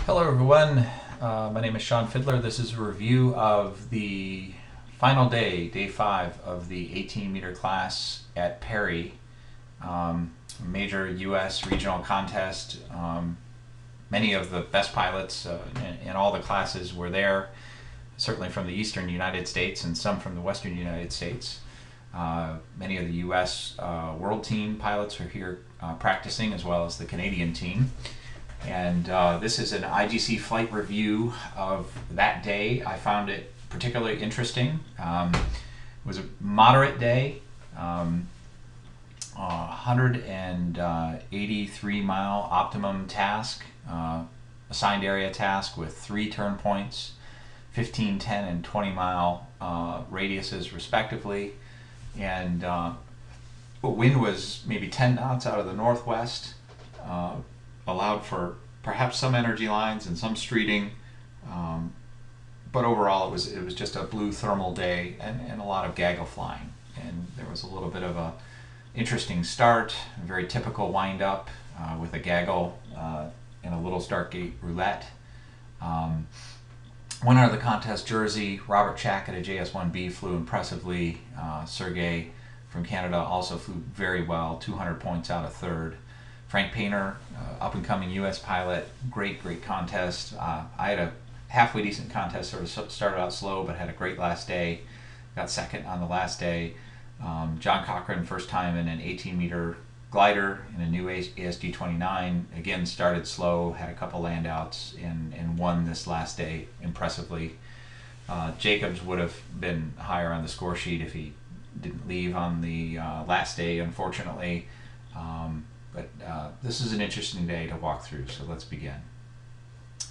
Hello everyone, my name is Sean Fiddler. This is a review of the final day, day 5 of the 18-meter class at Perry, a major U.S. regional contest. Many of the best pilots in all the classes were there, certainly from the eastern United States and some from the western United States. Many of the U.S. World Team pilots are here practicing, as well as the Canadian team. And this is an IGC flight review of that day. I found it particularly interesting. It was a moderate day, 183 mile optimum task, assigned area task with 3 turn points, 15, 10, and 20 mile radiuses respectively. And the wind was maybe 10 knots out of the northwest. Allowed for perhaps some energy lines and some streeting, but overall it was just a blue thermal day and a lot of gaggle flying. And there was a little bit of a interesting start, a very typical wind up with a gaggle and a little start gate roulette. Winner of the contest jersey, Robert Chack at a JS1B flew impressively. Sergey from Canada also flew very well, 200 points out of third. Frank Painter, up-and-coming U.S. pilot, great contest. I had a halfway decent contest, sort of started out slow, but had a great last day. Got second on the last day. John Cochran, first time in an 18-meter glider in a new ASG 29. Again, started slow, had a couple landouts, and won this last day impressively. Jacobs would have been higher on the score sheet if he didn't leave on the last day, unfortunately. But this is an interesting day to walk through, so let's begin.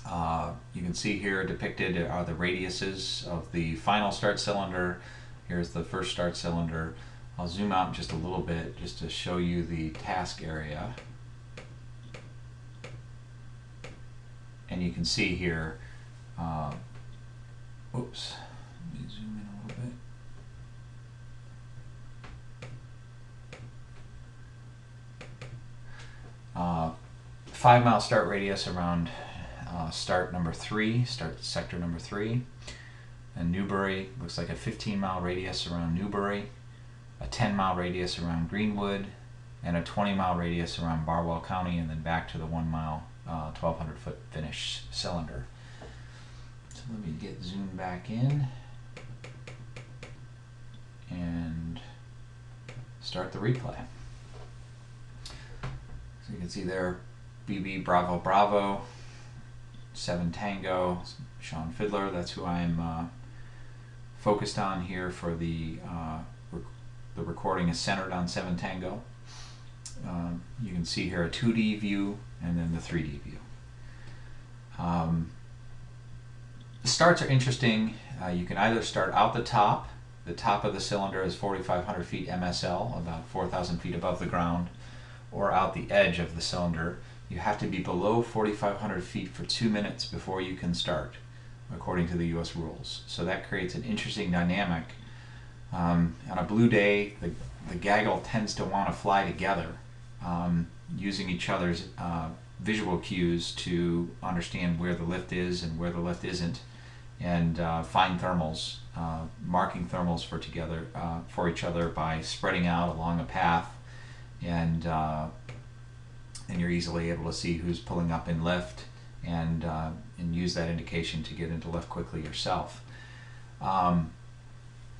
You can see here depicted are the radiuses of the final start cylinder. Here's the first start cylinder. I'll zoom out just a little bit just to show you the task area. And you can see here, oops, let me zoom in a little bit. 5 mile start radius around start number 3, start sector number 3. And Newbury looks like a 15 mile radius around Newbury, a 10 mile radius around Greenwood, and a 20 mile radius around Barwell County, and then back to the 1 mile 1200 foot finish cylinder. So let me get zoomed back in and start the replay. So you can see there, BB Bravo Bravo, 7 Tango, Sean Fiddler. That's who I'm focused on here for the recording is centered on 7 Tango. You can see here a 2D view and then the 3D view. The starts are interesting. You can either start out the top. The top of the cylinder is 4,500 feet MSL, about 4,000 feet above the ground, or out the edge of the cylinder. You have to be below 4,500 feet for 2 minutes before you can start, according to the U.S. rules. So that creates an interesting dynamic. On a blue day, the gaggle tends to want to fly together, using each other's visual cues to understand where the lift is and where the lift isn't, and find thermals, marking thermals for each other by spreading out along a path, and you're easily able to see who's pulling up in lift and use that indication to get into lift quickly yourself. And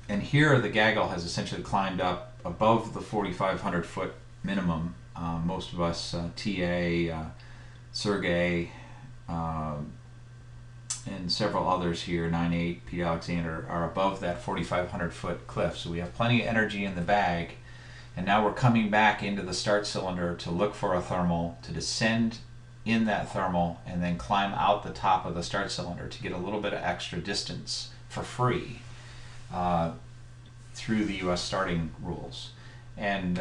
here the gaggle has essentially climbed up above the 4,500 foot minimum. Most of us, TA, Sergey, and several others here, 9-8, Pete Alexander, are above that 4,500 foot cliff. So we have plenty of energy in the bag. And now we're coming back into the start cylinder to look for a thermal, to descend in that thermal, and then climb out the top of the start cylinder to get a little bit of extra distance for free through the U.S. starting rules. And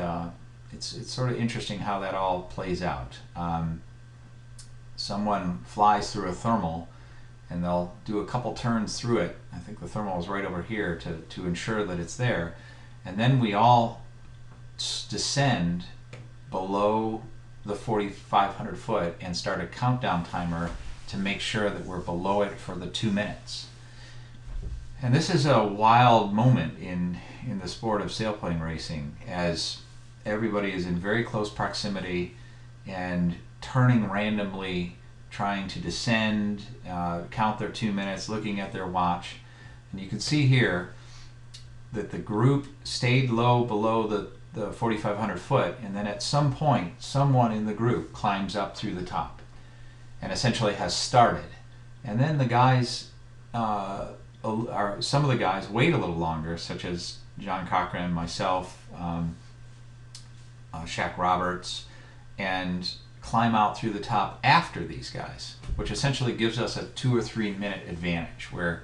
it's sort of interesting how that all plays out. Someone flies through a thermal, and they'll do a couple turns through it. I think the thermal is right over here to ensure that it's there. And then we all descend below the 4,500 foot and start a countdown timer to make sure that we're below it for the 2 minutes. And this is a wild moment in the sport of sailplane racing, as everybody is in very close proximity and turning randomly, trying to descend, count their 2 minutes, looking at their watch. And you can see here that the group stayed low below the 4,500 foot, and then at some point someone in the group climbs up through the top and essentially has started. And then the guys, some of the guys wait a little longer, such as John Cochran, myself, Shaq Roberts, and climb out through the top after these guys, which essentially gives us a 2 or 3 minute advantage, where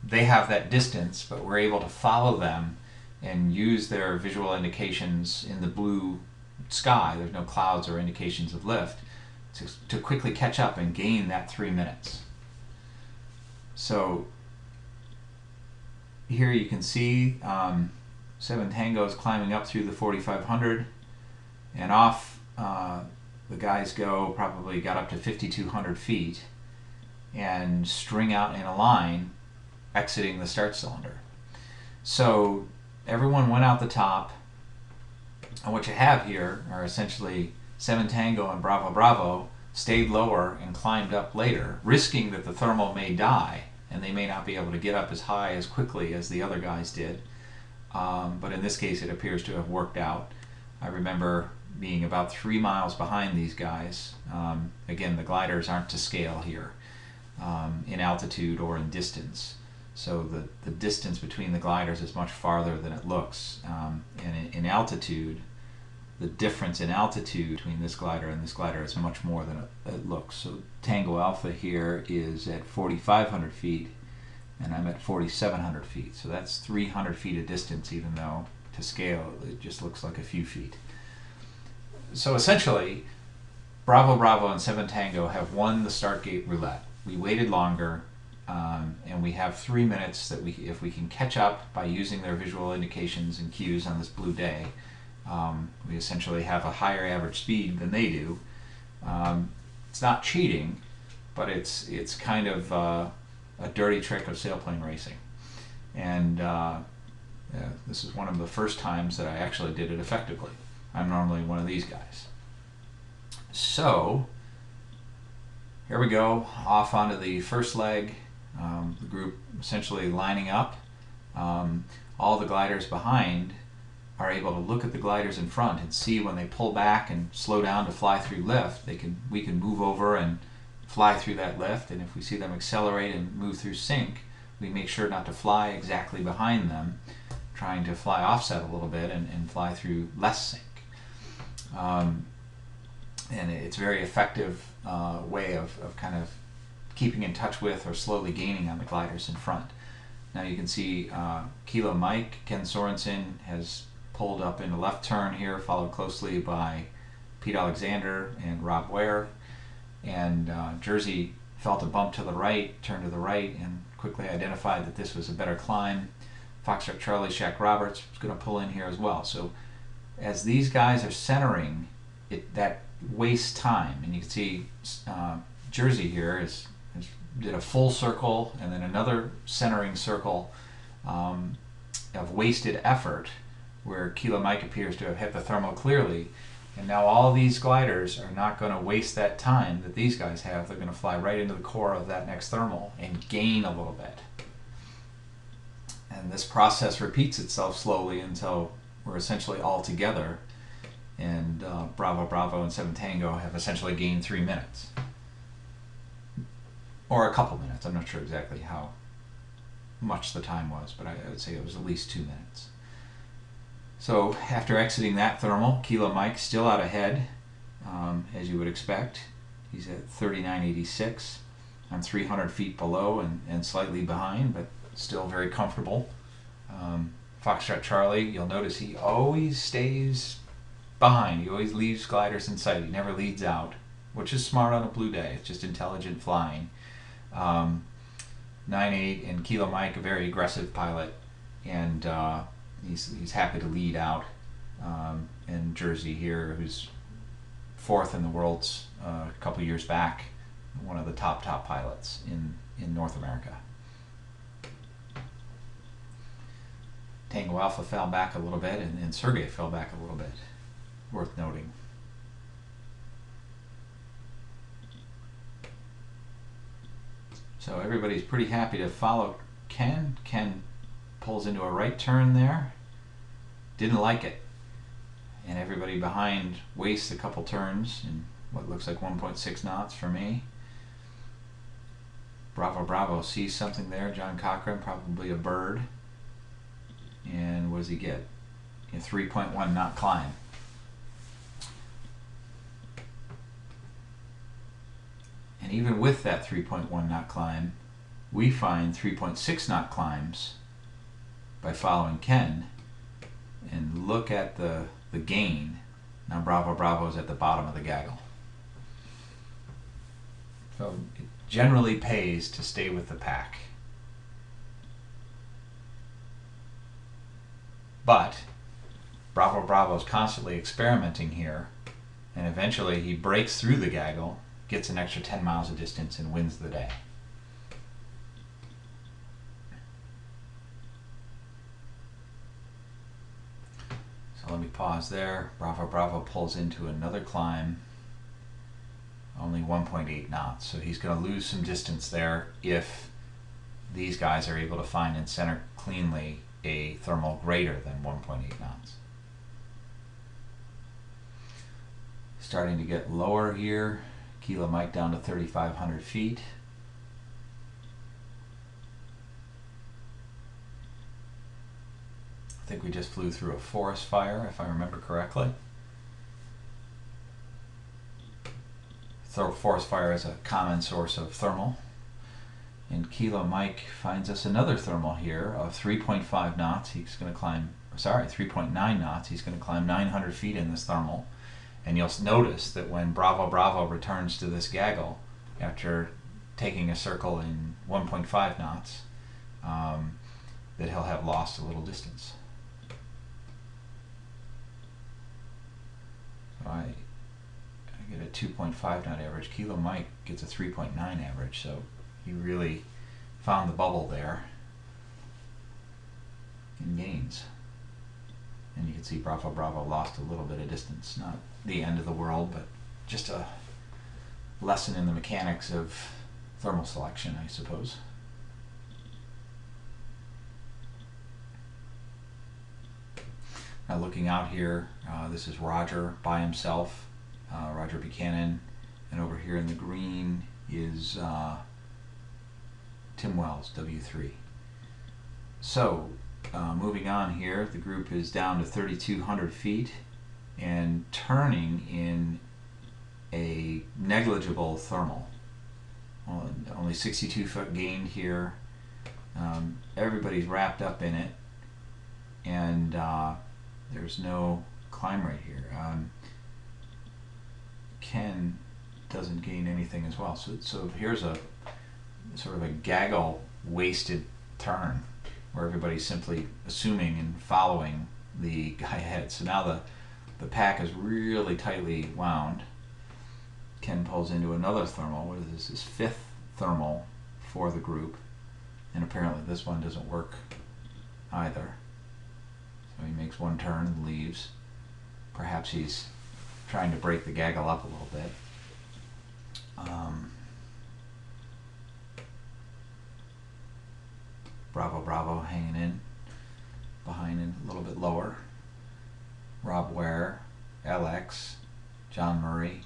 they have that distance, but we're able to follow them and use their visual indications in the blue sky, there's no clouds or indications of lift, to quickly catch up and gain that 3 minutes. So here you can see 7 Tango is climbing up through the 4,500, and off the guys probably got up to 5,200 feet and string out in a line exiting the start cylinder. So everyone went out the top, and what you have here are essentially 7 Tango and Bravo Bravo stayed lower and climbed up later, risking that the thermal may die and they may not be able to get up as high as quickly as the other guys did. But in this case it appears to have worked out. I remember being about 3 miles behind these guys. Again, the gliders aren't to scale here in altitude or in distance. So the distance between the gliders is much farther than it looks. And in altitude, the difference in altitude between this glider and this glider is much more than it looks. So Tango Alpha here is at 4,500 feet, and I'm at 4,700 feet. So that's 300 feet of distance, even though to scale it just looks like a few feet. So essentially, Bravo Bravo and 7 Tango have won the start gate roulette. We waited longer, and we have 3 minutes that if we can catch up by using their visual indications and cues on this blue day, we essentially have a higher average speed than they do. It's not cheating, but it's kind of a dirty trick of sailplane racing. And this is one of the first times that I actually did it effectively. I'm normally one of these guys. So here we go, off onto the first leg. The group essentially lining up. All the gliders behind are able to look at the gliders in front and see when they pull back and slow down to fly through lift. We can move over and fly through that lift, and if we see them accelerate and move through sync, we make sure not to fly exactly behind them, trying to fly offset a little bit and fly through less sync. And it's a very effective way of kind of keeping in touch with or slowly gaining on the gliders in front. Now you can see Kilo Mike, Ken Sorensen, has pulled up into left turn here, followed closely by Pete Alexander and Rob Ware. And Jersey felt a bump to the right, turned to the right, and quickly identified that this was a better climb. Foxtrot Charlie, Shaq Roberts was going to pull in here as well. So as these guys are centering, that wastes time. And you can see Jersey here did a full circle and then another centering circle of wasted effort, where Kilo Mike appears to have hit the thermal clearly. And now all these gliders are not going to waste that time that these guys have. They're going to fly right into the core of that next thermal and gain a little bit. And this process repeats itself slowly until we're essentially all together. And Bravo Bravo and 7 Tango have essentially gained 3 minutes. Or a couple minutes. I'm not sure exactly how much the time was, but I would say it was at least 2 minutes. So after exiting that thermal, Kilo Mike still out ahead, as you would expect. He's at 39.86. I'm 300 feet below and slightly behind, but still very comfortable. Foxtrot Charlie, you'll notice he always stays behind. He always leaves gliders in sight. He never leads out, which is smart on a blue day. It's just intelligent flying. 9.8, and Kilo Mike, a very aggressive pilot, and he's happy to lead out. And Jersey here, who's fourth in the world's a couple years back, one of the top pilots in North America. Tango Alpha fell back a little bit, and Sergey fell back a little bit. Worth noting. So everybody's pretty happy to follow Ken. Ken pulls into a right turn there. Didn't like it. And everybody behind wastes a couple turns in what looks like 1.6 knots for me. Bravo Bravo sees something there. John Cochran, probably a bird. And what does he get? A 3.1 knot climb. And even with that 3.1 knot climb, we find 3.6 knot climbs by following Ken. And look at the gain. Now Bravo Bravo is at the bottom of the gaggle. So it generally pays to stay with the pack. But Bravo Bravo is constantly experimenting here, and eventually he breaks through the gaggle, gets an extra 10 miles of distance, and wins the day. So let me pause there. Bravo Bravo pulls into another climb, only 1.8 knots, so he's going to lose some distance there if these guys are able to find and center cleanly a thermal greater than 1.8 knots. Starting to get lower here. Kilo Mike down to 3,500 feet. I think we just flew through a forest fire, if I remember correctly. Forest fire is a common source of thermal. And Kilo Mike finds us another thermal here of 3.5 knots. He's going to climb, 3.9 knots. He's going to climb 900 feet in this thermal. And you'll notice that when Bravo Bravo returns to this gaggle after taking a circle in 1.5 knots, that he'll have lost a little distance. So I get a 2.5 knot average. Kilo Mike gets a 3.9 average, so he really found the bubble there in gains. And you can see Bravo Bravo lost a little bit of distance. Not the end of the world, but just a lesson in the mechanics of thermal selection, I suppose. Now looking out here, this is Roger by himself, Roger Buchanan, and over here in the green is Tim Wells, W3. So, moving on here, the group is down to 3,200 feet and turning in a negligible thermal. Well, only 62 foot gained here. Everybody's wrapped up in it, and there's no climb rate here. Ken doesn't gain anything as well. So here's a sort of a gaggle wasted turn where everybody's simply assuming and following the guy ahead. So now the pack is really tightly wound. Ken pulls into another thermal. What is this? His fifth thermal for the group, and apparently this one doesn't work either. So he makes one turn and leaves. Perhaps he's trying to break the gaggle up a little bit. Bravo Bravo hanging in behind and a little bit lower. Rob Ware, LX, John Murray,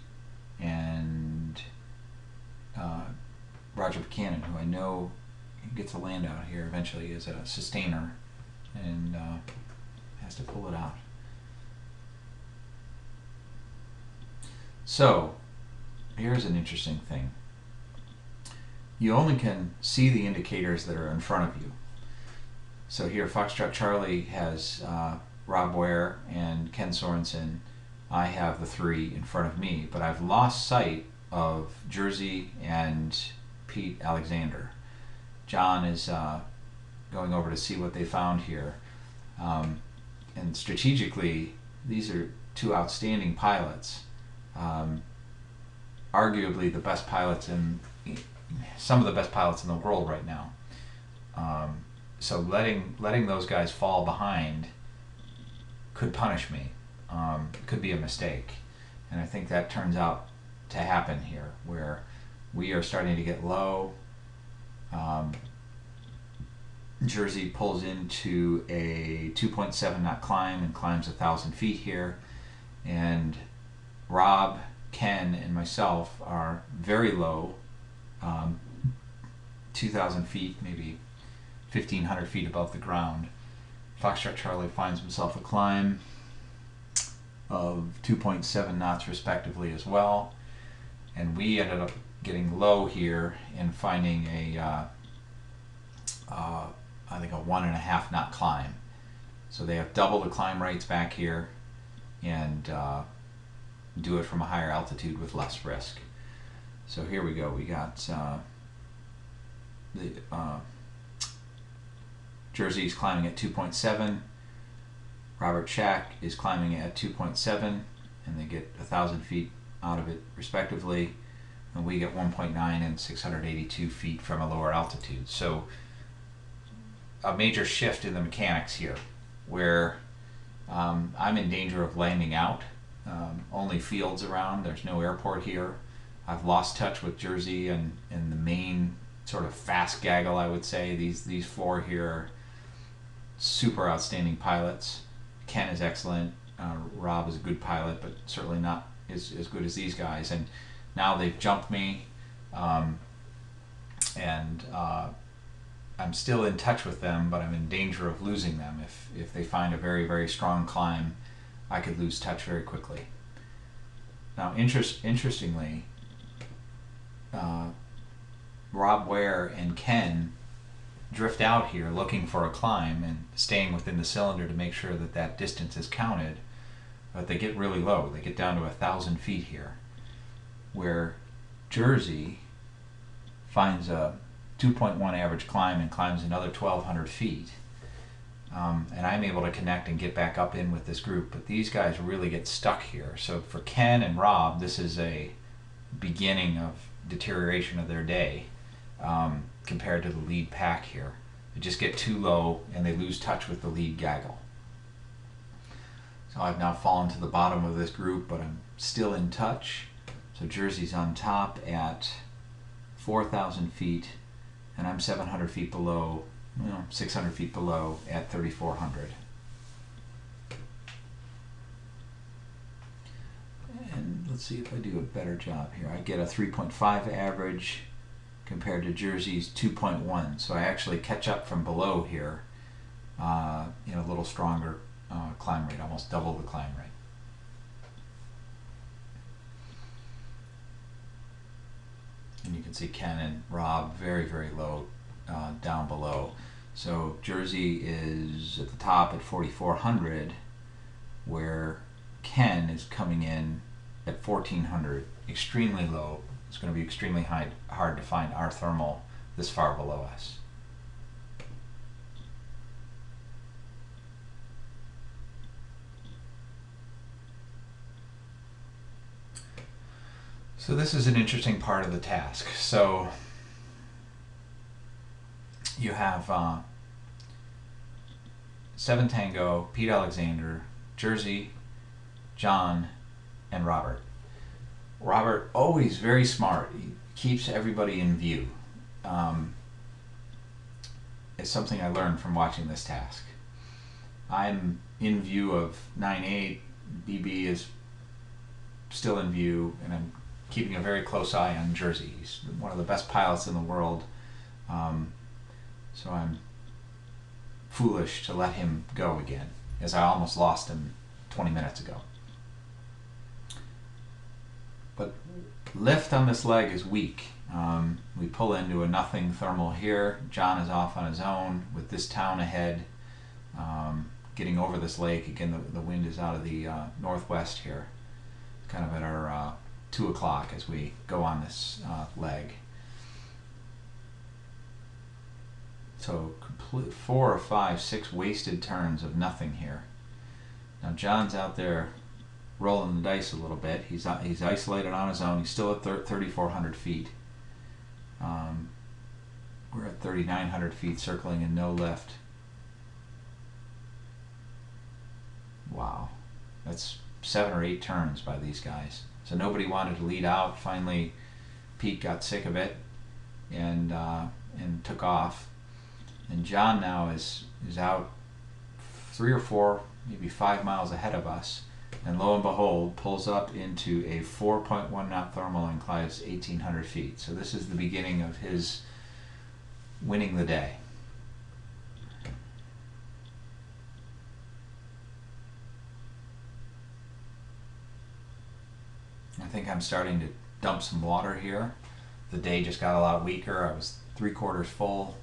and Roger Buchanan, who I know gets a land out here eventually as a sustainer and has to pull it out. So here's an interesting thing. You only can see the indicators that are in front of you. So here Foxtrot Charlie has Rob Ware and Ken Sorensen. I have the three in front of me, but I've lost sight of Jersey and Pete Alexander. John is going over to see what they found here. And strategically, these are two outstanding pilots. arguably the best pilots some of the best pilots in the world right now. So letting those guys fall behind could punish me. Could be a mistake, and I think that turns out to happen here, where we are starting to get low. Jersey pulls into a 2.7 knot climb and climbs 1,000 feet here, and Rob, Ken, and myself are very low, 2,000 feet, maybe 1,500 feet above the ground. Foxtrot Charlie finds himself a climb of 2.7 knots respectively as well, and we ended up getting low here and finding I think a 1.5 knot climb. So they have double the climb rates back here, and do it from a higher altitude with less risk. So here we go. We got Jersey's climbing at 2.7. Robert Shack is climbing at 2.7, and they get 1,000 feet out of it respectively, and we get 1.9 and 682 feet from a lower altitude. So a major shift in the mechanics here, where I'm in danger of landing out. Only fields around, there's no airport here. I've lost touch with Jersey and the main sort of fast gaggle, I would say. These four here are super outstanding pilots. Ken is excellent. Rob is a good pilot, but certainly not as good as these guys. And now they've jumped me, and I'm still in touch with them, but I'm in danger of losing them. If they find a very, very strong climb, I could lose touch very quickly. Now, interestingly, Rob Ware and Ken drift out here looking for a climb and staying within the cylinder to make sure that that distance is counted, but they get really low. They get down to 1,000 feet here, where Jersey finds a 2.1 average climb and climbs another 1,200 feet. And I'm able to connect and get back up in with this group, but these guys really get stuck here. So for Ken and Rob, this is a beginning of deterioration of their day, compared to the lead pack here. They just get too low and they lose touch with the lead gaggle. So I've now fallen to the bottom of this group, but I'm still in touch. So Jersey's on top at 4,000 feet, and I'm 700 feet below, 600 feet below at 3,400. And let's see if I do a better job here. I get a 3.5 average compared to Jersey's 2.1. So I actually catch up from below here in a little stronger climb rate, almost double the climb rate. And you can see Ken and Rob very, very low down below. So Jersey is at the top at 4,400, where Ken is coming in at 1,400, extremely low. It's going to be extremely hard to find our thermal this far below us. So this is an interesting part of the task. So you have 7 Tango, Pete Alexander, Jersey, John, and Robert. Robert, always very smart. He keeps everybody in view. It's something I learned from watching this task. I'm in view of 9-8, BB is still in view, and I'm keeping a very close eye on Jersey. He's one of the best pilots in the world, so I'm foolish to let him go again, as I almost lost him 20 minutes ago. But lift on this leg is weak. We pull into a nothing thermal here. John is off on his own with this town ahead, getting over this lake. Again, the wind is out of the northwest here, kind of at our 2 o'clock as we go on this leg. So complete 4 or 5, 6 wasted turns of nothing here. Now John's out there rolling the dice a little bit. He's isolated on his own. He's still at 3,400 feet. We're at 3,900 feet, circling in no lift. Wow, that's 7 or 8 turns by these guys. So nobody wanted to lead out. Finally, Pete got sick of it and took off. And John now is out 3 or 4, maybe 5 miles ahead of us. And lo and behold, pulls up into a 4.1 knot thermal and climbs 1,800 feet. So this is the beginning of his winning the day. I think I'm starting to dump some water here. The day just got a lot weaker. I was 3/4 full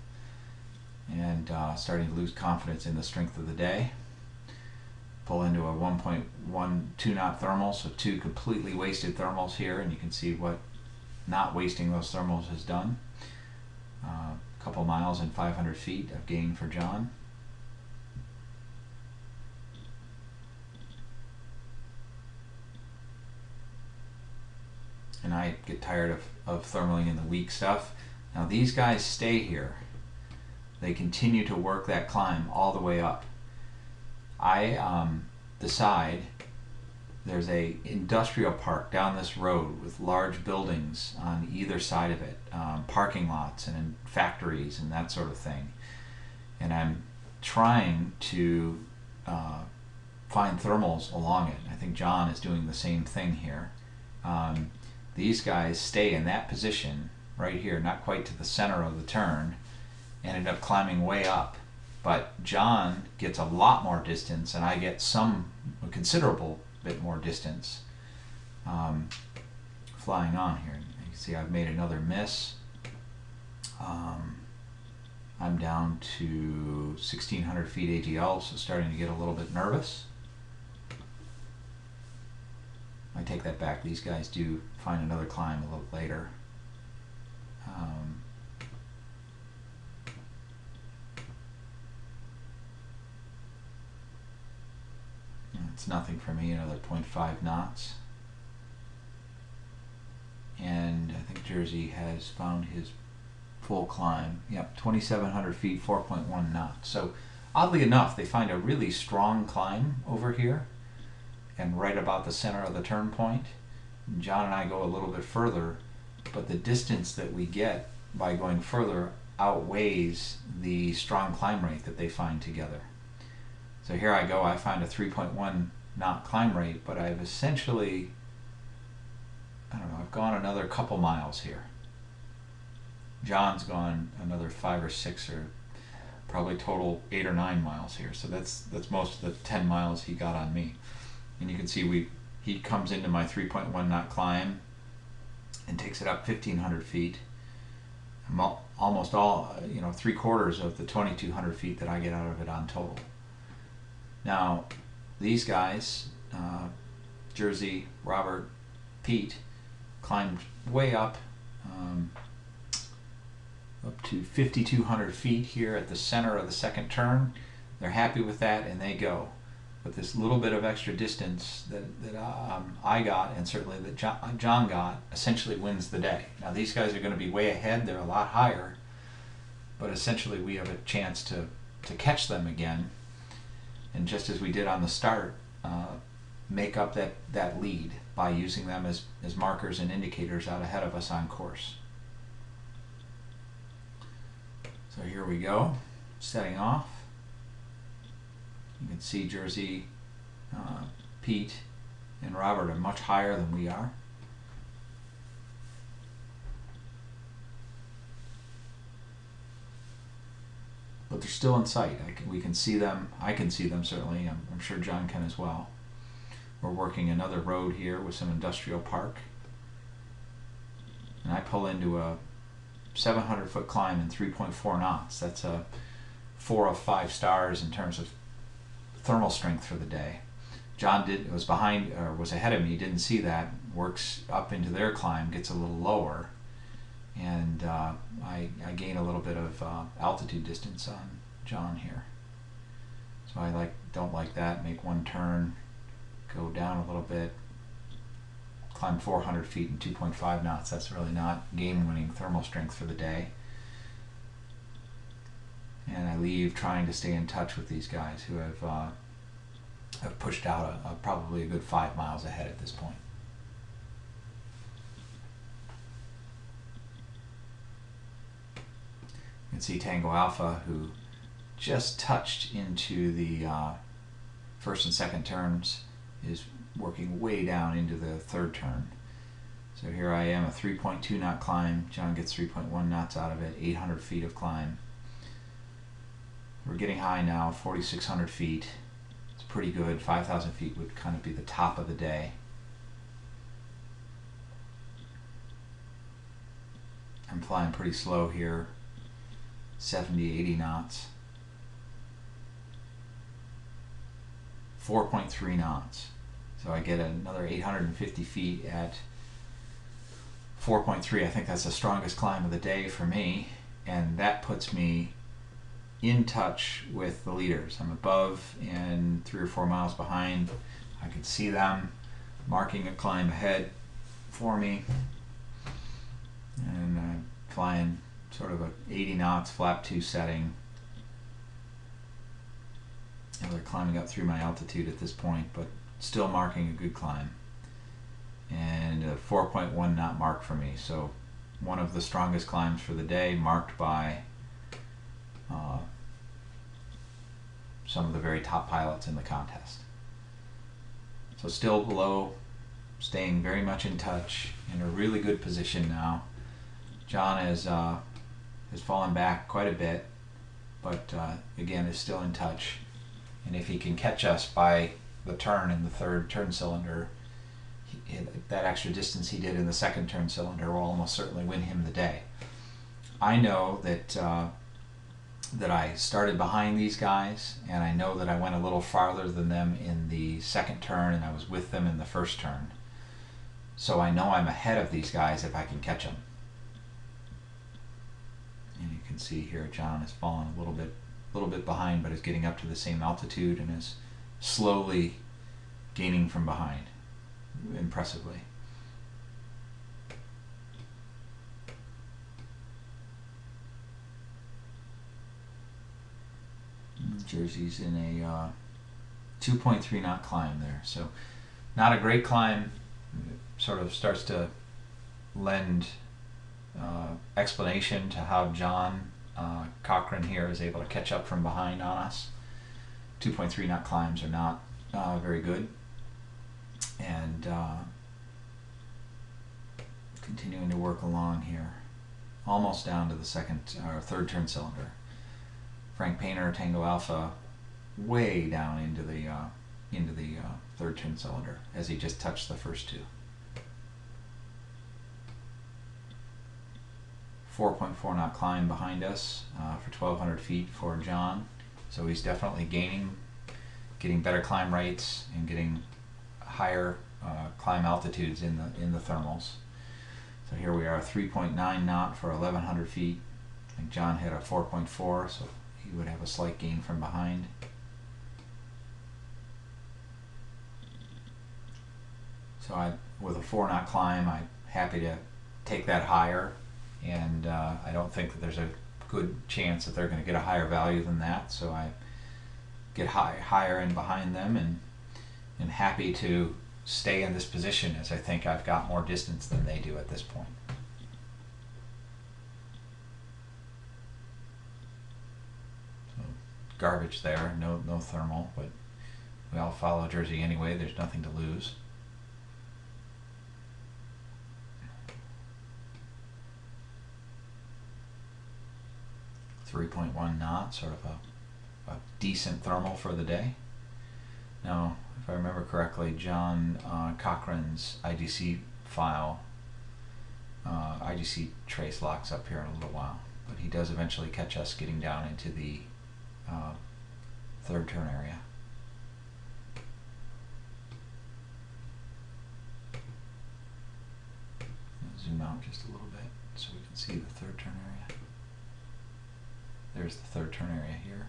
and starting to lose confidence in the strength of the day. Pull into a 1.12 knot thermal, so 2 completely wasted thermals here, and you can see what not wasting those thermals has done. A couple miles and 500 feet of gain for John. And I get tired of thermaling in the weak stuff. Now these guys stay here. They continue to work that climb all the way up. I decide there's a industrial park down this road with large buildings on either side of it, parking lots and factories and that sort of thing. And I'm trying to find thermals along it. I think John is doing the same thing here. These guys stay in that position right here, not quite to the center of the turn, and end up climbing way up. But John gets a lot more distance, and I get a considerable bit more distance flying on here. You can see I've made another miss. I'm down to 1,600 feet AGL, so starting to get a little bit nervous. I take that back. These guys do find another climb a little later. It's nothing for me, another 0.5 knots. And I think Jersey has found his full climb. Yep, 2,700 feet, 4.1 knots. So oddly enough, they find a really strong climb over here and right about the center of the turn point. John and I go a little bit further, but the distance that we get by going further outweighs the strong climb rate that they find together. So here I go, I find a 3.1 knot climb rate, but I've essentially, I don't know, I've gone another couple miles here. John's gone another 5 or 6 or probably total 8 or 9 miles here. So that's most of the 10 miles he got on me. And you can see he comes into my 3.1 knot climb and takes it up 1,500 feet. Almost all, 3/4 of the 2,200 feet that I get out of it on total. Now, these guys, Jersey, Robert, Pete, climbed way up to 5,200 feet here at the center of the second turn. They're happy with that and they go. But this little bit of extra distance that I got, and certainly that John got, essentially wins the day. Now these guys are going to be way ahead. They're a lot higher. But essentially we have a chance to catch them again. And just as we did on the start, make up that lead by using them as markers and indicators out ahead of us on course. So here we go, setting off. You can see Jersey, Pete, and Robert are much higher than we are. But they're still in sight. We can see them. I can see them certainly. I'm sure John can as well. We're working another road here with some industrial park. And I pull into a 700-foot climb in 3.4 knots. That's a 4 of 5 stars in terms of thermal strength for the day. John was ahead of me, didn't see that, works up into their climb, gets a little lower, and I gain a little bit of altitude distance on John here. So I don't like that, make one turn, go down a little bit, climb 400 feet in 2.5 knots. That's really not game-winning thermal strength for the day. And I leave trying to stay in touch with these guys who have pushed out probably a good 5 miles ahead at this point. You can see Tango Alpha, who just touched into the first and second turns, is working way down into the third turn. So here I am, a 3.2 knot climb. John gets 3.1 knots out of it, 800 feet of climb. We're getting high now, 4,600 feet. It's pretty good. 5,000 feet would kind of be the top of the day. I'm flying pretty slow here, 70, 80 knots. 4.3 knots. So I get another 850 feet at 4.3. I think that's the strongest climb of the day for me, and that puts me in touch with the leaders. I'm above and 3 or 4 miles behind. I can see them marking a climb ahead for me, and I'm flying sort of a 80 knots flap 2 setting. And they're climbing up through my altitude at this point, but still marking a good climb. And a 4.1 knot mark for me. So one of the strongest climbs for the day, marked by some of the very top pilots in the contest. So still below, staying very much in touch, in a really good position now. John has fallen back quite a bit, but again is still in touch. And if he can catch us by the turn in the third turn cylinder, that extra distance he did in the second turn cylinder will almost certainly win him the day. I know that that I started behind these guys, and I know that I went a little farther than them in the second turn, and I was with them in the first turn. So I know I'm ahead of these guys if I can catch them. And you can see here John has fallen a little bit behind, but is getting up to the same altitude and is slowly gaining from behind, impressively. Jersey's in a 2.3 knot climb there, so not a great climb. It sort of starts to lend explanation to how John Cochran here is able to catch up from behind on us. 2.3 knot climbs are not very good. And continuing to work along here, almost down to the second or third turn cylinder. Frank Painter, Tango Alpha, way down into the third turn cylinder as he just touched the first two. 4.4 knot climb behind us for 1,200 feet for John. So he's definitely getting better climb rates and getting higher climb altitudes in the thermals. So here we are, 3.9 knot for 1,100 feet. I think John hit a 4.4, so he would have a slight gain from behind. So with a 4 knot climb, I'm happy to take that higher, and I don't think that there's a good chance that they're going to get a higher value than that. So I get higher and behind them, and am happy to stay in this position, as I think I've got more distance than they do at this point. So, garbage there, no thermal, but we all follow Jersey anyway. There's nothing to lose. .1 knot, sort of a decent thermal for the day. Now, if I remember correctly, John Cochran's IGC file, IGC trace locks up here in a little while, but he does eventually catch us getting down into the third turn area. I'll zoom out just a little bit so we can see the third turn area. There's the third turn area here.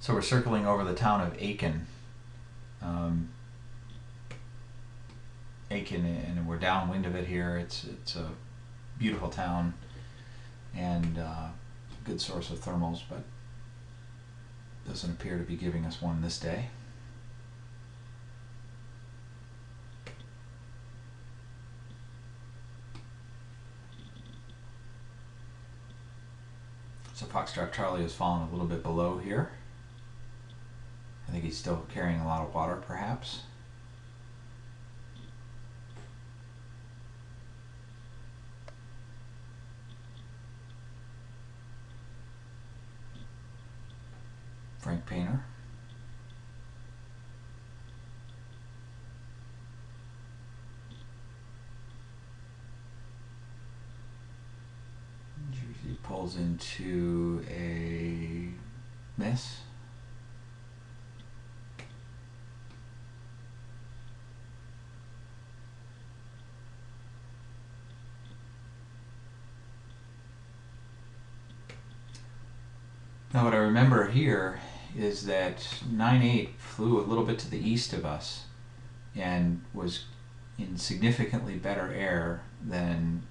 So we're circling over the town of Aiken. Aiken, and we're downwind of it here. It's a beautiful town and good source of thermals, but doesn't appear to be giving us one this day. So Foxtrot Charlie has fallen a little bit below here. I think he's still carrying a lot of water, perhaps. Frank Painter. He pulls into a miss. Now what I remember here is that 9-8 flew a little bit to the east of us and was in significantly better air than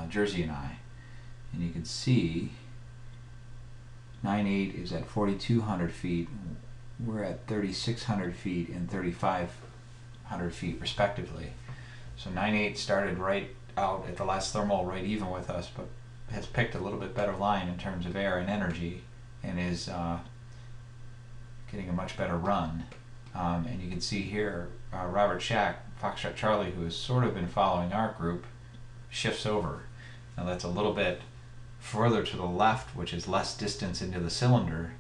Jersey and I. And you can see 9-8 is at 4,200 feet. We're at 3,600 feet and 3,500 feet respectively. So 9-8 started right out at the last thermal right even with us, but has picked a little bit better line in terms of air and energy and is getting a much better run. And you can see here Robert Shack, Foxtrot Charlie, who has sort of been following our group, shifts over. Now that's a little bit further to the left, which is less distance into the cylinder,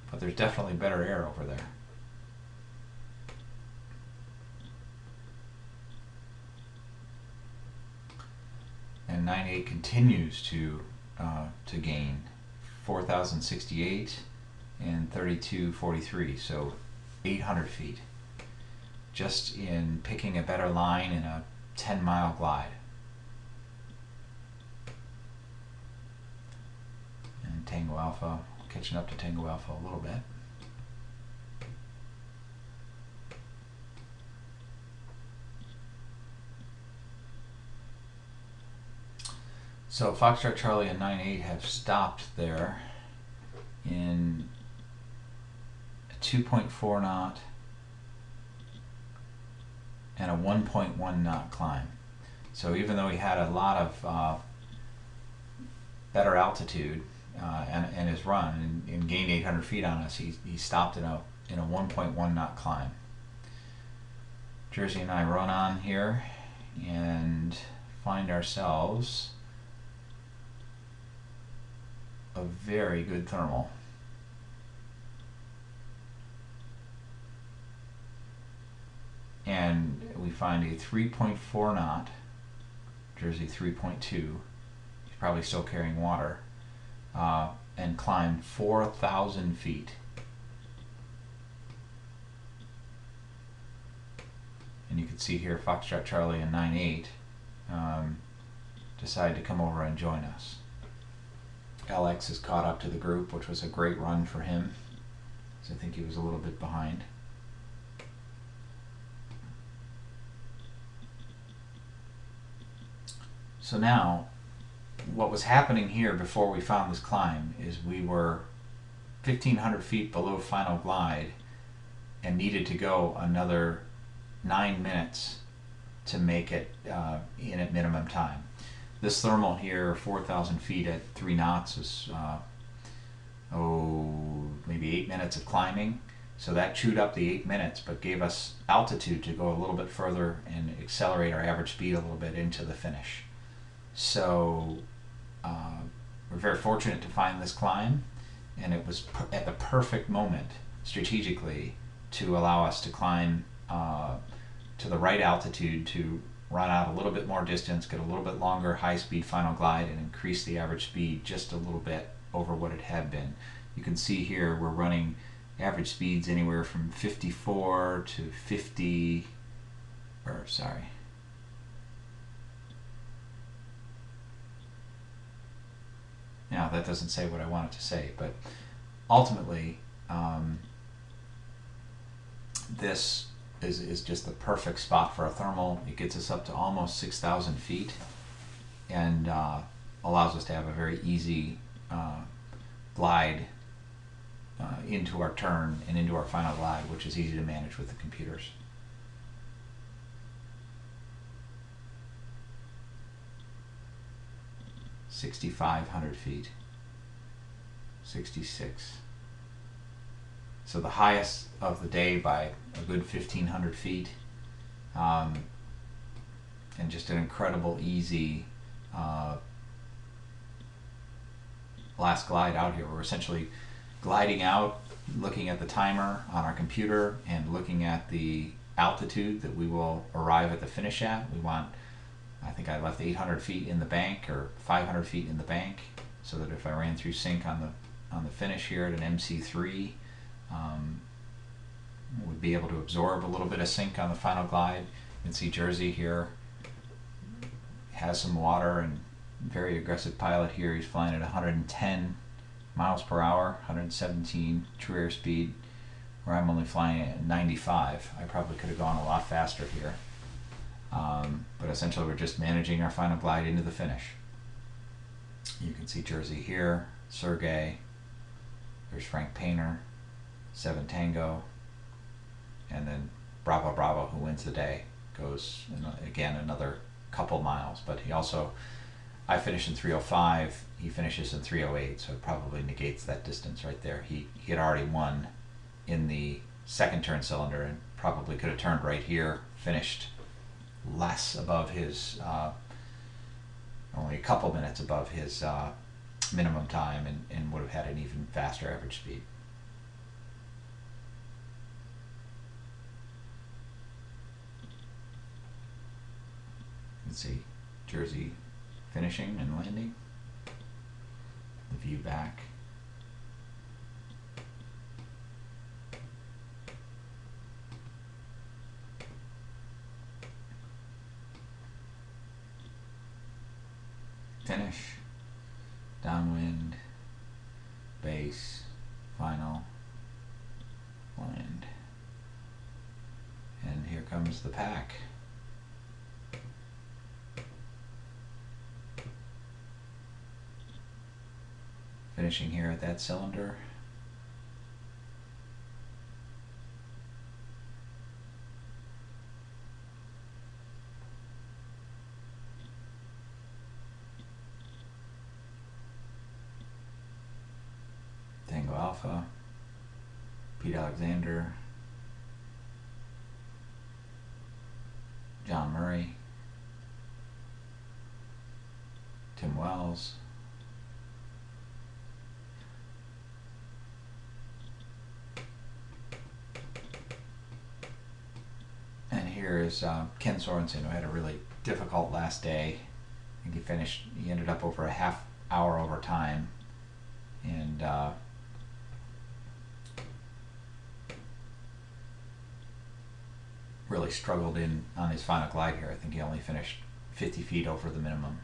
but there's definitely better air over there. And 9-8 continues to gain 4,068 and 3,243, so 800 feet, just in picking a better line in a 10-mile glide. And Tango Alpha, catching up to Tango Alpha a little bit. So Foxtrot Charlie and 9-8 have stopped there in a 2.4 knot and a 1.1 knot climb. So even though he had a lot of better altitude in his run and gained 800 feet on us, he stopped in a 1.1 knot climb. Jersey and I run on here and find ourselves a very good thermal. And we find a 3.4 knot, Jersey 3.2, he's probably still carrying water, and climb 4,000 feet. And you can see here Foxtrot Charlie and 9-8 decide to come over and join us. LX is caught up to the group, which was a great run for him, so I think he was a little bit behind. So now, what was happening here before we found this climb is we were 1,500 feet below final glide and needed to go another 9 minutes to make it in at minimum time. This thermal here, 4,000 feet at 3 knots, was maybe 8 minutes of climbing. So that chewed up the 8 minutes, but gave us altitude to go a little bit further and accelerate our average speed a little bit into the finish. So we're very fortunate to find this climb, and it was at the perfect moment strategically to allow us to climb to the right altitude to run out a little bit more distance, get a little bit longer high-speed final glide, and increase the average speed just a little bit over what it had been. You can see here we're running average speeds anywhere from 54 to 50, or sorry. Now that doesn't say what I wanted to say, but ultimately Um, this is just the perfect spot for a thermal. It gets us up to almost 6,000 feet and allows us to have a very easy glide into our turn and into our final glide, which is easy to manage with the computers. $6,500 feet, 66. So the highest of the day by a good 1,500 feet, and just an incredible, easy last glide out here. We're essentially gliding out, looking at the timer on our computer and looking at the altitude that we will arrive at the finish at. We want, I think I left 800 feet in the bank or 500 feet in the bank, so that if I ran through sync on the finish here at an MC3, would be able to absorb a little bit of sync on the final glide. You can see Jersey here has some water, and very aggressive pilot here. He's flying at 110 miles per hour, 117 true air speed, where I'm only flying at 95. I probably could have gone a lot faster here. But essentially we're just managing our final glide into the finish. You can see Jersey here, Sergey, there's Frank Painter, 7 Tango, and then Bravo Bravo, who wins the day, goes again another couple miles. But he also, I finished in 3:05, he finishes in 3:08, so it probably negates that distance right there. He had already won in the second turn cylinder and probably could have turned right here, finished less above his, only a couple minutes above his minimum time, and would have had an even faster average speed. You can see Jersey finishing and landing, the view back. Finish, downwind, base, final, land. And here comes the pack. Finishing here at that cylinder. Tango Alpha, Pete Alexander, John Murray, Tim Wells, and here is Ken Sorensen, who had a really difficult last day. I think he ended up over a half hour over time, and really struggled on his final glide here. I think he only finished 50 feet over the minimum.